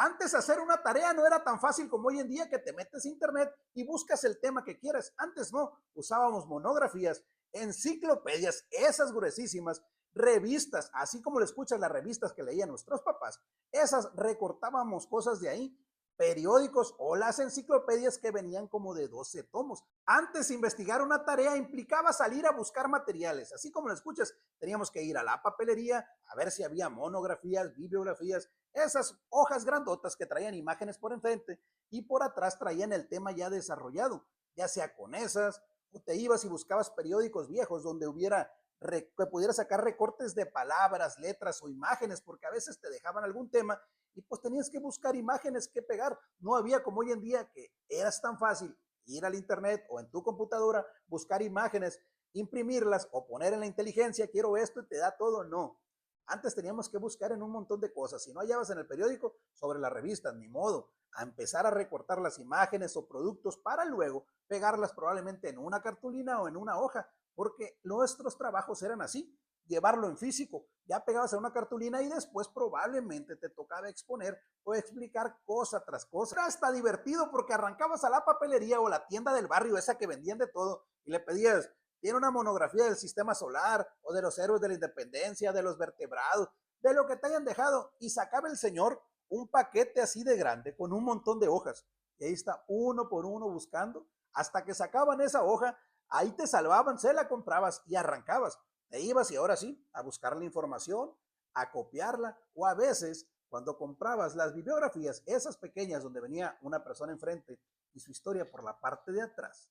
Antes hacer una tarea no era tan fácil como hoy en día que te metes a internet y buscas el tema que quieras. Antes no, usábamos monografías, enciclopedias, esas gruesísimas, revistas, así como le escuchas las revistas que leían nuestros papás, esas recortábamos cosas de ahí, periódicos o las enciclopedias que venían como de 12 tomos. Antes investigar una tarea implicaba salir a buscar materiales, así como lo escuchas, teníamos que ir a la papelería a ver si había monografías, bibliografías, esas hojas grandotas que traían imágenes por enfrente y por atrás traían el tema ya desarrollado, ya sea con esas, o te ibas y buscabas periódicos viejos donde hubiera que pudiera sacar recortes de palabras, letras o imágenes, porque a veces te dejaban algún tema y pues tenías que buscar imágenes que pegar. No había como hoy en día que eras tan fácil ir al internet o en tu computadora, buscar imágenes, imprimirlas o poner en la inteligencia, quiero esto y te da todo. No. Antes teníamos que buscar en un montón de cosas. Si no hallabas en el periódico, sobre las revistas, ni modo. A empezar a recortar las imágenes o productos para luego pegarlas probablemente en una cartulina o en una hoja, porque nuestros trabajos eran así, llevarlo en físico, ya pegabas a una cartulina y después probablemente te tocaba exponer o explicar cosa tras cosa. Era hasta divertido porque arrancabas a la papelería o la tienda del barrio, esa que vendían de todo, y le pedías, tiene una monografía del sistema solar o de los héroes de la independencia, de los vertebrados, de lo que te hayan dejado, y sacaba el señor un paquete así de grande con un montón de hojas, y ahí está uno por uno buscando, hasta que sacaban esa hoja, ahí te salvaban, se la comprabas y arrancabas, te ibas y ahora sí, a buscar la información, a copiarla, o a veces cuando comprabas las bibliografías, esas pequeñas donde venía una persona enfrente y su historia por la parte de atrás,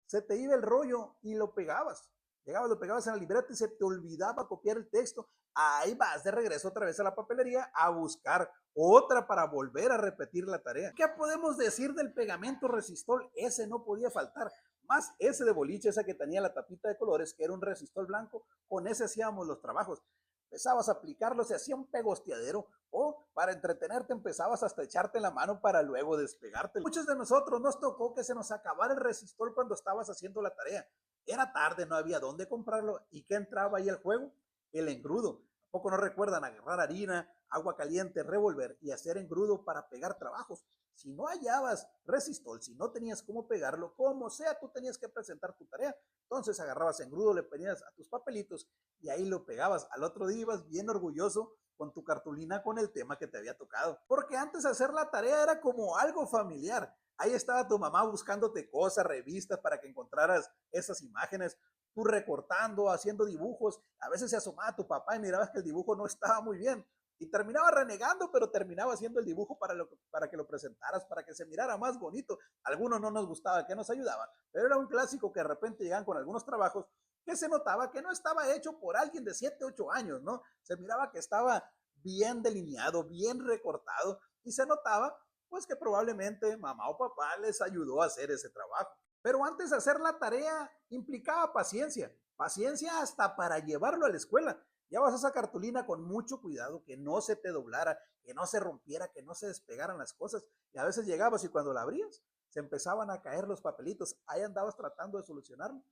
se te iba el rollo y lo pegabas. Llegabas, lo pegabas en la libreta y se te olvidaba copiar el texto. Ahí vas de regreso otra vez a la papelería a buscar otra para volver a repetir la tarea. ¿Qué podemos decir del pegamento resistol? Ese no podía faltar. Más ese de boliche, esa que tenía la tapita de colores, que era un resistol blanco, con ese hacíamos los trabajos. Empezabas a aplicarlo, se hacía un pegosteadero, o para entretenerte empezabas hasta echarte la mano para luego despegarte. Muchos de nosotros nos tocó que se nos acabara el resistor cuando estabas haciendo la tarea. Era tarde, no había dónde comprarlo. ¿Y qué entraba ahí al juego? El engrudo. ¿A poco no recuerdan agarrar harina, agua caliente, revolver y hacer engrudo para pegar trabajos? Si no hallabas resistol, si no tenías cómo pegarlo, como sea, tú tenías que presentar tu tarea. Entonces agarrabas engrudo, le ponías a tus papelitos y ahí lo pegabas. Al otro día ibas bien orgulloso con tu cartulina con el tema que te había tocado. Porque antes hacer la tarea era como algo familiar. Ahí estaba tu mamá buscándote cosas, revistas para que encontraras esas imágenes, tú recortando, haciendo dibujos. A veces se asomaba tu papá y mirabas que el dibujo no estaba muy bien. Y terminaba renegando, pero terminaba haciendo el dibujo para que lo presentaras, para que se mirara más bonito. Algunos no nos gustaba que nos ayudaban, pero era un clásico que de repente llegan con algunos trabajos que se notaba que no estaba hecho por alguien de 7, 8 años, ¿no? Se miraba que estaba bien delineado, bien recortado, y se notaba pues que probablemente mamá o papá les ayudó a hacer ese trabajo. Pero antes de hacer la tarea implicaba paciencia, paciencia hasta para llevarlo a la escuela. Llevas esa cartulina con mucho cuidado, que no se te doblara, que no se rompiera, que no se despegaran las cosas. Y a veces llegabas y cuando la abrías, se empezaban a caer los papelitos. Ahí andabas tratando de solucionarlo.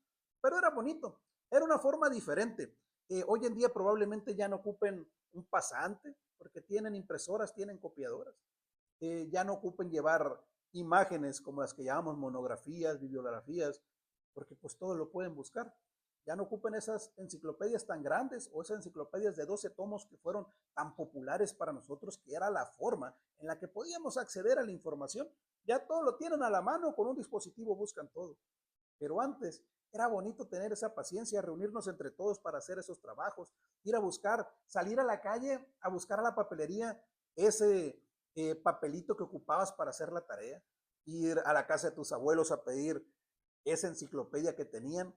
Pero era bonito, era una forma diferente. Hoy en día probablemente ya no ocupen un pasante, porque tienen impresoras, tienen copiadoras. Ya no ocupen llevar imágenes como las que llamamos monografías, bibliografías, porque pues todo lo pueden buscar. Ya no ocupen esas enciclopedias tan grandes o esas enciclopedias de 12 tomos que fueron tan populares para nosotros, que era la forma en la que podíamos acceder a la información. Ya todo lo tienen a la mano, con un dispositivo buscan todo. Pero antes era bonito tener esa paciencia, reunirnos entre todos para hacer esos trabajos, ir a buscar, salir a la calle a buscar a la papelería ese papelito que ocupabas para hacer la tarea, ir a la casa de tus abuelos a pedir esa enciclopedia que tenían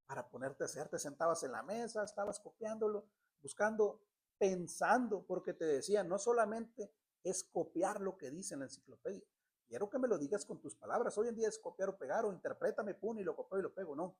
para ponerte a hacer. Te sentabas en la mesa, estabas copiándolo, buscando, pensando, porque te decían, no solamente es copiar lo que dice en la enciclopedia, quiero que me lo digas con tus palabras. Hoy en día es copiar o pegar, o interprétame, pum, y lo copio y lo pego. No.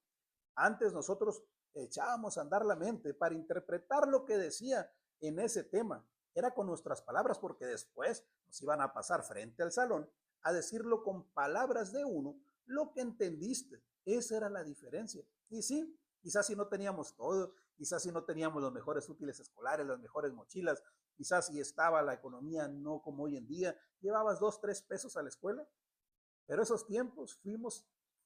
Antes nosotros echábamos a andar la mente para interpretar lo que decía en ese tema. Era con nuestras palabras, porque después nos iban a pasar frente al salón a decirlo con palabras de uno, lo que entendiste. Esa era la diferencia. Y sí, quizás si no teníamos todo, quizás si no teníamos los mejores útiles escolares, las mejores mochilas, quizás si estaba la economía no como hoy en día, llevabas 2, 3 pesos a la escuela, pero esos tiempos fuimos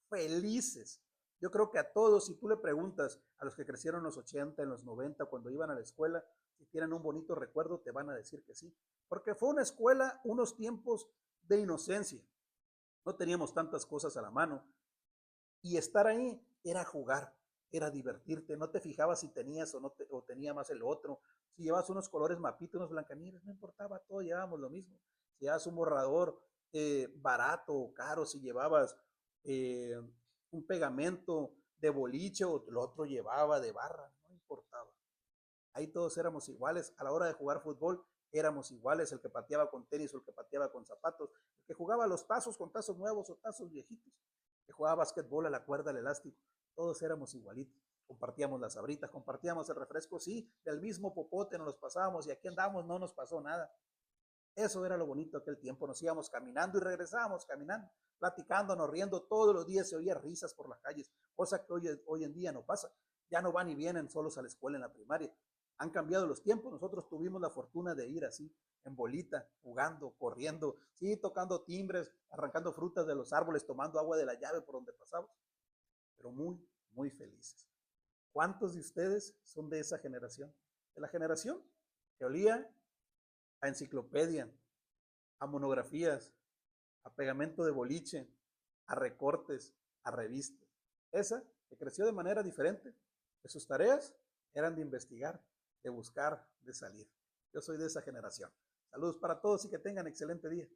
felices. Yo creo que a todos, si tú le preguntas a los que crecieron en los 80, en los 90, cuando iban a la escuela, si tienen un bonito recuerdo, te van a decir que sí. Porque fue una escuela, unos tiempos de inocencia. No teníamos tantas cosas a la mano. Y estar ahí era jugar, era divertirte. No te fijabas si tenías o tenía más el otro. Si llevabas unos colores mapitos, unos blancanieves, no importaba, todos llevábamos lo mismo. Si llevabas un borrador barato o caro, si llevabas eh, un pegamento de boliche o el otro llevaba de barra, no importaba. Ahí todos éramos iguales. A la hora de jugar fútbol éramos iguales, el que pateaba con tenis o el que pateaba con zapatos, el que jugaba los tazos con tazos nuevos o tazos viejitos, el que jugaba básquetbol a la cuerda, al elástico, todos éramos igualitos. Compartíamos las sabritas, compartíamos el refresco, sí, del mismo popote nos los pasábamos y aquí andamos, no nos pasó nada. Eso era lo bonito de aquel tiempo, nos íbamos caminando y regresábamos caminando, platicándonos, riendo, todos los días se oía risas por las calles, cosa que hoy en día no pasa, ya no van y vienen solos a la escuela en la primaria, han cambiado los tiempos, nosotros tuvimos la fortuna de ir así, en bolita, jugando, corriendo, sí, tocando timbres, arrancando frutas de los árboles, tomando agua de la llave por donde pasamos, pero muy, muy felices. ¿Cuántos de ustedes son de esa generación? De la generación que olía a enciclopedia, a monografías, a pegamento de boliche, a recortes, a revistas. Esa que creció de manera diferente, que sus tareas eran de investigar, de buscar, de salir. Yo soy de esa generación. Saludos para todos y que tengan excelente día.